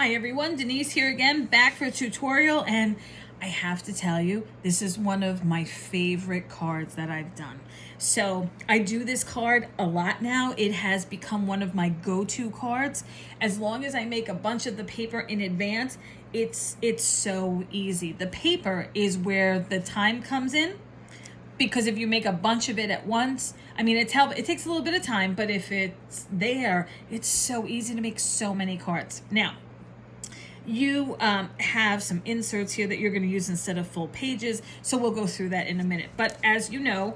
Hi everyone, Denise here again, back for a tutorial, and I have to tell you, this is one of my favorite cards that I've done. So I do this card a lot now. It has become one of my go-to cards. As long as I make a bunch of the paper in advance, it's so easy. The paper is where the time comes in, because if you make a bunch of it at once, I mean, it takes a little bit of time, but if it's there, it's so easy to make so many cards. Now, you have some inserts here that you're going to use instead of full pages, so we'll go through that in a minute. But as you know,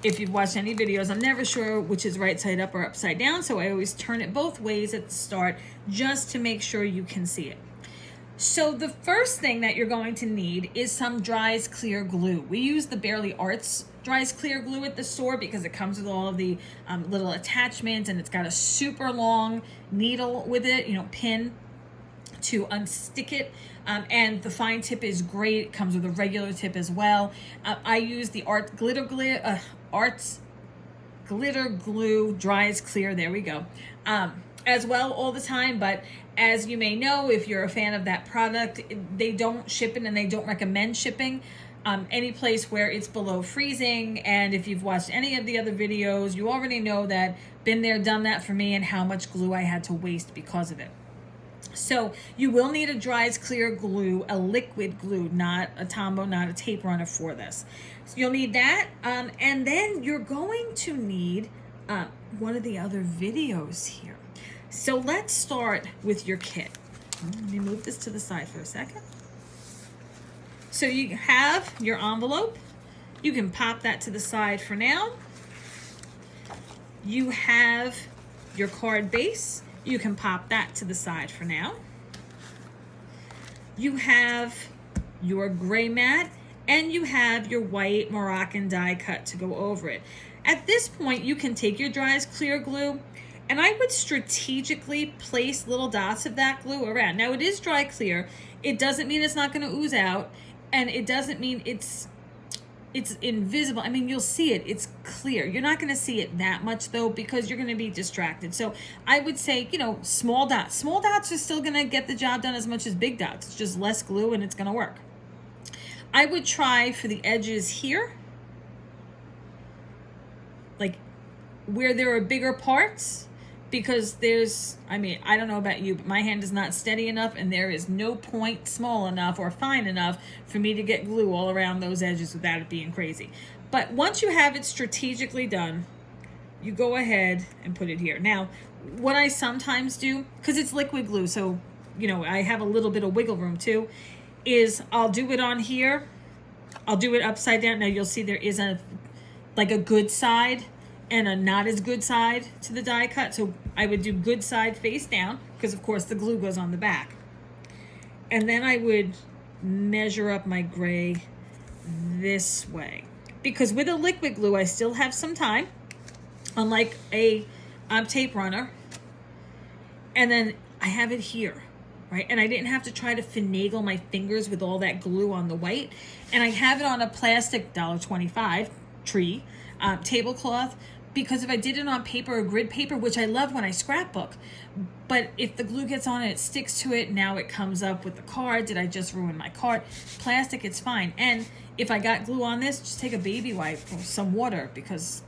if you've watched any videos, I'm never sure which is right side up or upside down, so I always turn it both ways at the start just to make sure you can see it. So the first thing that you're going to need is some Dries Clear glue. We use the Barely Arts Dries Clear glue at the store because it comes with all of the little attachments, and it's got a super long needle with it, pin to unstick it, and the fine tip is great. It comes with a regular tip as well. I use the Arts Glitter Glue Dries Clear, there we go, as well all the time. But as you may know, if you're a fan of that product, they don't ship it and they don't recommend shipping any place where it's below freezing. And if you've watched any of the other videos, you already know that, been there, done that for me, and how much glue I had to waste because of it. So you will need a Dries Clear glue, a liquid glue, not a Tombow, not a tape runner for this. So you'll need that, and then you're going to need one of the other videos here. So let's start with your kit. Let me move this to the side for a second. So you have your envelope. You can pop that to the side for now. You have your card base. You can pop that to the side for now. You have your gray mat, and you have your white Moroccan die cut to go over it. At this point, you can take your Dries Clear glue, and I would strategically place little dots of that glue around. Now, it is dry clear. It doesn't mean it's not going to ooze out, and it doesn't mean it's invisible. I mean, you'll see it. It's clear. You're not going to see it that much, though, because you're going to be distracted. So I would say, small dots. Small dots are still going to get the job done as much as big dots. It's just less glue, and it's going to work. I would try for the edges here, like where there are bigger parts, because I don't know about you, but my hand is not steady enough, and there is no point small enough or fine enough for me to get glue all around those edges without it being crazy. But once you have it strategically done, you go ahead and put it here. Now, what I sometimes do, because it's liquid glue, so, I have a little bit of wiggle room too, is I'll do it on here. I'll do it upside down. Now you'll see there is a good side and a not as good side to the die cut. So I would do good side face down, because of course the glue goes on the back. And then I would measure up my gray this way, because with a liquid glue, I still have some time, unlike a tape runner. And then I have it here, right? And I didn't have to try to finagle my fingers with all that glue on the white. And I have it on a plastic $1.25 tree tablecloth, because if I did it on paper or grid paper, which I love when I scrapbook, but if the glue gets on it, it sticks to it. Now it comes up with the card. Did I just ruin my card? Plastic, it's fine. And if I got glue on this, just take a baby wipe or some water, because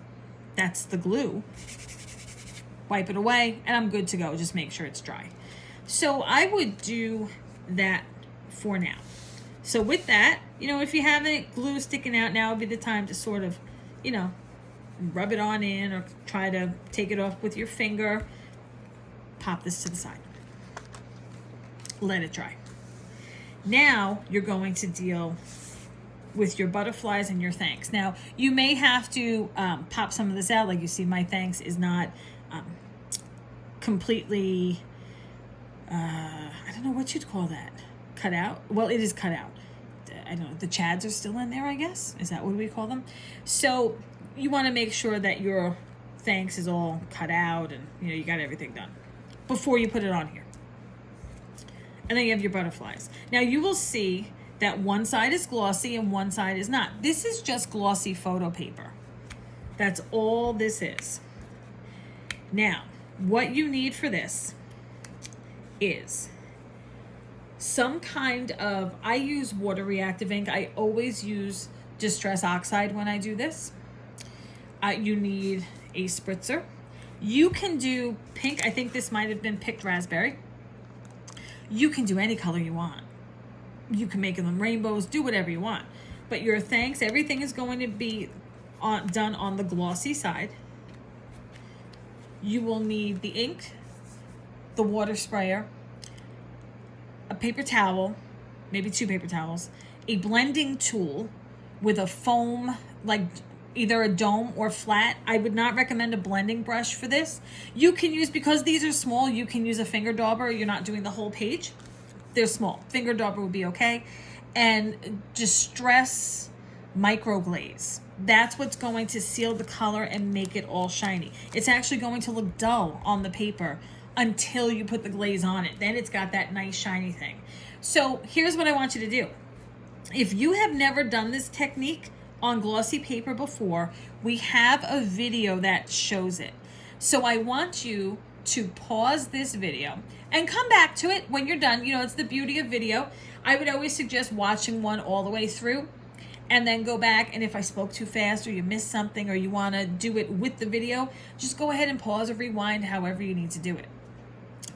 that's the glue. Wipe it away, and I'm good to go. Just make sure it's dry. So I would do that for now. So with that, if you have any glue sticking out, now would be the time to sort of, rub it on in, or try to take it off with your finger. Pop this to the side. Let it dry. Now you're going to deal with your butterflies and your thanks. Now, you may have to pop some of this out. Like you see, my thanks is not completely, I don't know what you'd call that. Cut out? Well, it is cut out. I don't know, the chads are still in there, I guess. Is that what we call them? So you want to make sure that your thanks is all cut out, and you got everything done before you put it on here. And then you have your butterflies. Now you will see that one side is glossy and one side is not. This is just glossy photo paper. That's all this is. Now, what you need for this is some kind of, I use water reactive ink. I always use Distress Oxide when I do this. You need a spritzer. You can do pink. I think this might have been picked raspberry. You can do any color you want. You can make them rainbows, do whatever you want. But your thanks, everything is going to be done on the glossy side. You will need the ink, the water sprayer, a paper towel, maybe 2 paper towels, a blending tool with a foam, like either a dome or flat. I would not recommend a blending brush for this. You can use, because these are small, you can use a finger dauber. You're not doing the whole page. They're small. Finger dauber would be okay. And Distress Micro Glaze. That's what's going to seal the color and make it all shiny. It's actually going to look dull on the paper until you put the glaze on it. Then it's got that nice shiny thing. So here's what I want you to do. If you have never done this technique on glossy paper before, we have a video that shows it. So I want you to pause this video and come back to it when you're done. You know, it's the beauty of video. I would always suggest watching one all the way through and then go back, and if I spoke too fast or you missed something or you want to do it with the video, just go ahead and pause or rewind, however you need to do it.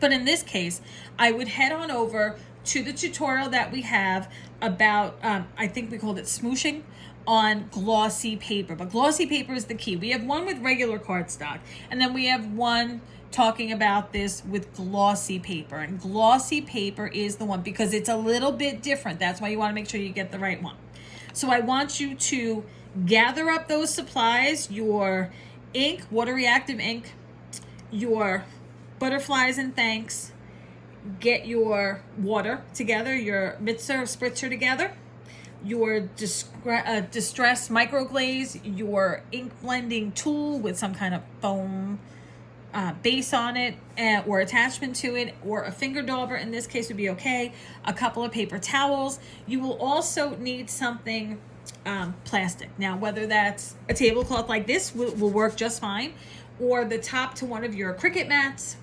But in this case, I would head on over to the tutorial that we have about, I think we called it smooshing, on glossy paper. But glossy paper is the key. We have one with regular cardstock, and then we have one talking about this with glossy paper. And glossy paper is the one because it's a little bit different. That's why you want to make sure you get the right one. So I want you to gather up those supplies, your ink, water reactive ink, your butterflies and thanks, get your water together, your mixer spritzer together, your Distress Micro Glaze, your ink blending tool with some kind of foam base on it or attachment to it, or a finger dauber in this case would be okay, a couple of paper towels. You will also need something plastic. Now, whether that's a tablecloth like this will work just fine, or the top to one of your Cricut mats,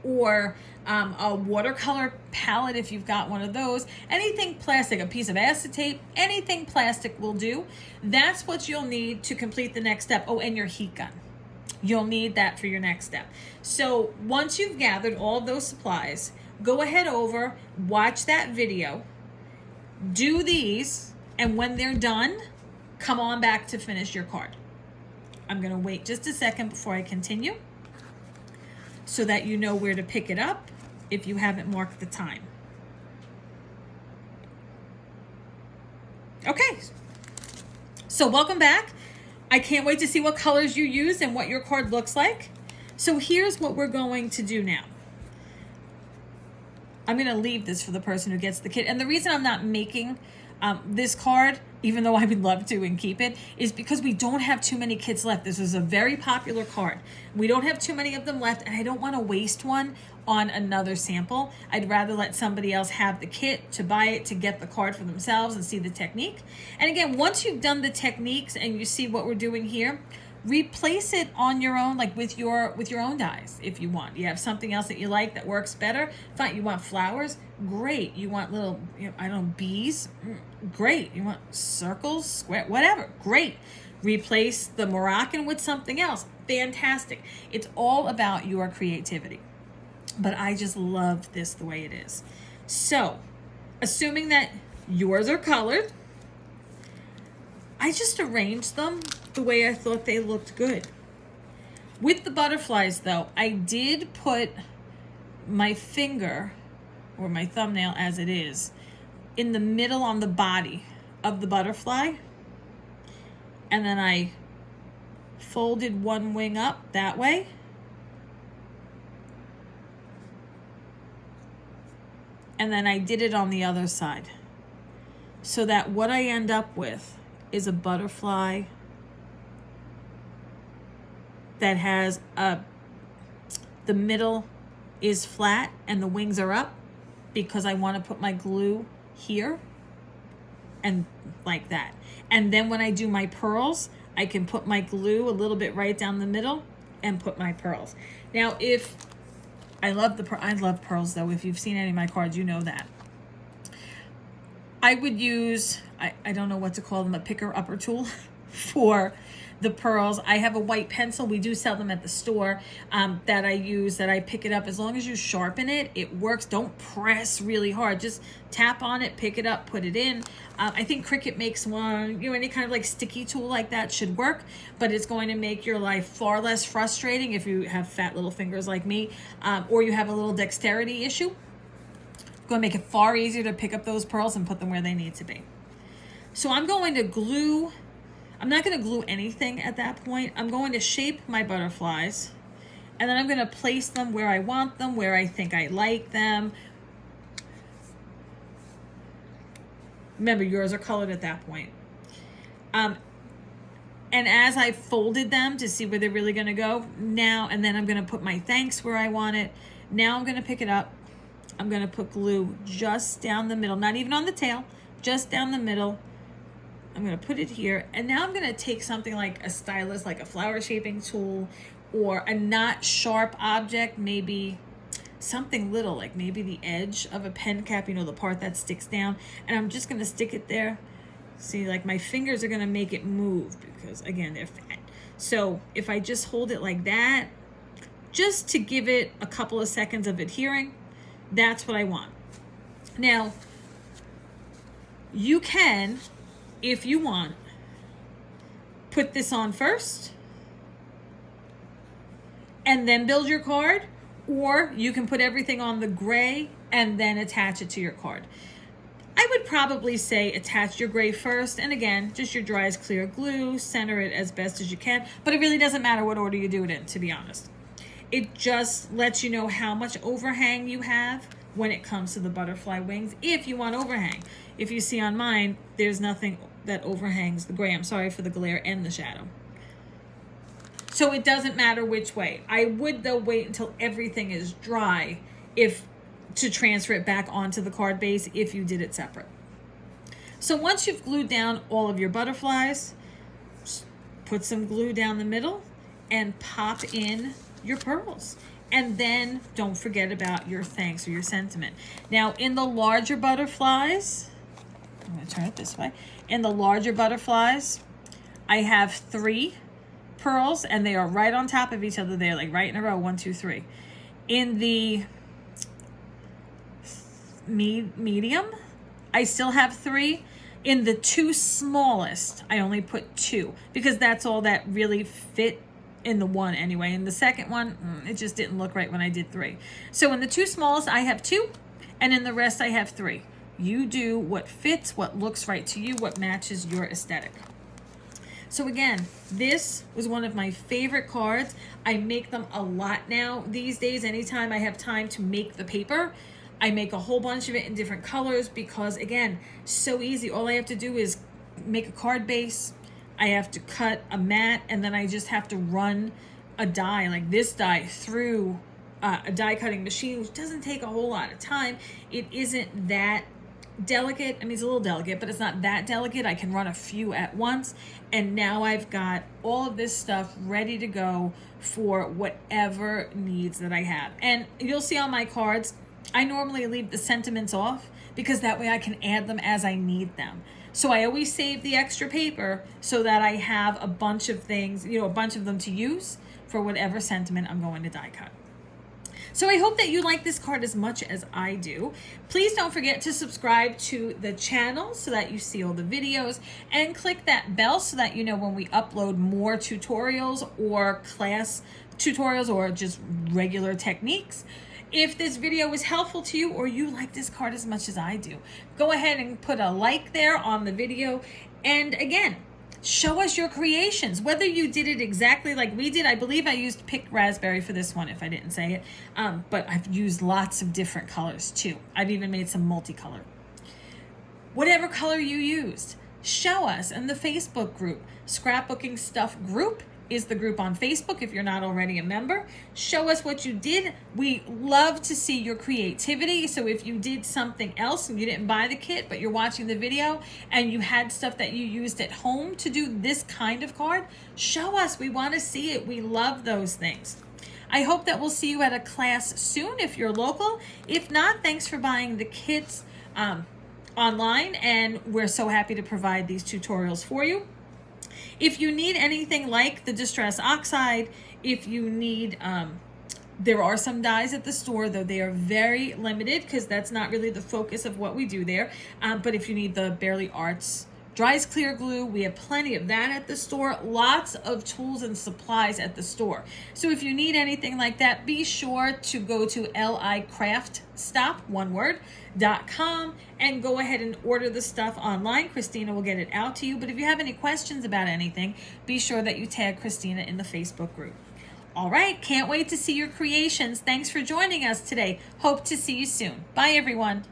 or a watercolor palette if you've got one of those. Anything plastic, a piece of acetate, anything plastic will do. That's what you'll need to complete the next step. Oh, and your heat gun. You'll need that for your next step. So once you've gathered all of those supplies, go ahead over, watch that video, do these, and when they're done, come on back to finish your card. I'm gonna wait just a second before I continue so that you know where to pick it up if you haven't marked the time. Okay, so welcome back. I can't wait to see what colors you use and what your card looks like. So here's what we're going to do now. I'm going to leave this for the person who gets the kit. And the reason I'm not making this card, even though I would love to and keep it, is because we don't have too many kits left. This is a very popular card. We don't have too many of them left, and I don't want to waste one on another sample. I'd rather let somebody else have the kit to buy it, to get the card for themselves and see the technique. And again, once you've done the techniques and you see what we're doing here, replace it on your own, like with your own dies if you want. You have something else that you like that works better, fine. You want flowers, great. You want little, I don't know, bees, great. You want circles, square, whatever, great. Replace the Moroccan with something else, fantastic. It's all about your creativity. But I just love this the way it is. So, assuming that yours are colored, I just arranged them the way I thought they looked good. With the butterflies though, I did put my finger, or my thumbnail as it is, in the middle on the body of the butterfly. And then I folded one wing up that way. And then I did it on the other side. So that what I end up with is a butterfly that has the middle is flat and the wings are up, because I want to put my glue here and like that. And then when I do my pearls, I can put my glue a little bit right down the middle and put my pearls. Now, if I love pearls though. If you've seen any of my cards, you know that. I would use, I don't know what to call them, a picker upper tool for the pearls. I have a white pencil. We do sell them at the store that I use, that I pick it up. As long as you sharpen it, it works. Don't press really hard. Just tap on it, pick it up, put it in. I think Cricut makes one, you know, any kind of like sticky tool like that should work, but it's going to make your life far less frustrating if you have fat little fingers like me, or you have a little dexterity issue. Going to make it far easier to pick up those pearls and put them where they need to be. So I'm going to glue. I'm not going to glue anything at that point. I'm going to shape my butterflies, and then I'm going to place them where I want them, where I think I like them. Remember, yours are colored at that point. And as I folded them to see where they're really going to go now, and then I'm going to put my thanks where I want it. Now I'm going to pick it up. I'm going to put glue just down the middle, not even on the tail, just down the middle. I'm going to put it here. And now I'm going to take something like a stylus, like a flower shaping tool, or a not sharp object, maybe something little, like maybe the edge of a pen cap, you know, the part that sticks down. And I'm just going to stick it there. See, like my fingers are going to make it move because, again, they're fat. So if I just hold it like that, just to give it a couple of seconds of adhering, that's what I want. Now, you can, if you want, put this on first and then build your card, or you can put everything on the gray and then attach it to your card. I would probably say attach your gray first, and again, just your dry as clear glue, center it as best as you can, but it really doesn't matter what order you do it in, to be honest. It just lets you know how much overhang you have when it comes to the butterfly wings, if you want overhang. If you see on mine, there's nothing that overhangs the gray. I'm sorry for the glare and the shadow. So it doesn't matter which way. I would, though, wait until everything is dry to transfer it back onto the card base if you did it separate. So once you've glued down all of your butterflies, put some glue down the middle and pop in your pearls. And then don't forget about your thanks or your sentiment. Now, in the larger butterflies, I'm going to turn it this way. In the larger butterflies, I have 3 pearls, and they are right on top of each other. They're like right in a row, 1, 2, 3. In the medium, I still have 3. In the 2 smallest, I only put 2 because that's all that really fit in the one anyway. In the second one, it just didn't look right when I did 3. So in the 2 smallest, I have 2, and in the rest, I have 3. You do what fits, what looks right to you, what matches your aesthetic. So again, this was one of my favorite cards. I make them a lot now these days. Anytime I have time to make the paper, I make a whole bunch of it in different colors because, again, so easy. All I have to do is make a card base. I have to cut a mat, and then I just have to run a die, like this die, through a die cutting machine, which doesn't take a whole lot of time. It isn't that delicate. I mean, it's a little delicate, but it's not that delicate. I can run a few at once, and now I've got all of this stuff ready to go for whatever needs that I have. And you'll see on my cards, I normally leave the sentiments off because that way I can add them as I need them. So I always save the extra paper so that I have a bunch of things, a bunch of them to use for whatever sentiment I'm going to die cut. So I hope that you like this card as much as I do. Please don't forget to subscribe to the channel so that you see all the videos, and click that bell so that you know when we upload more tutorials or class tutorials or just regular techniques. If this video was helpful to you or you like this card as much as I do, go ahead and put a like there on the video. And again, show us your creations, whether you did it exactly like we did. I believe I used picked raspberry for this one, if I didn't say it. But I've used lots of different colors too. I've even made some multicolor. Whatever color you used, show us in the Facebook group. Scrapbooking Stuff Group is the group on Facebook if you're not already a member. Show us what you did. We love to see your creativity. So if you did something else and you didn't buy the kit, but you're watching the video and you had stuff that you used at home to do this kind of card, show us. We want to see it. We love those things. I hope that we'll see you at a class soon if you're local. If not, thanks for buying the kits online, and we're so happy to provide these tutorials for you. If you need anything like the Distress Oxide, if you need, there are some dyes at the store, though they are very limited because that's not really the focus of what we do there. But if you need the Barely Arts Dries Clear Glue, we have plenty of that at the store. Lots of tools and supplies at the store. So if you need anything like that, be sure to go to licraftstop.com and go ahead and order the stuff online. Christina will get it out to you. But if you have any questions about anything, be sure that you tag Christina in the Facebook group. All right, can't wait to see your creations. Thanks for joining us today. Hope to see you soon. Bye, everyone.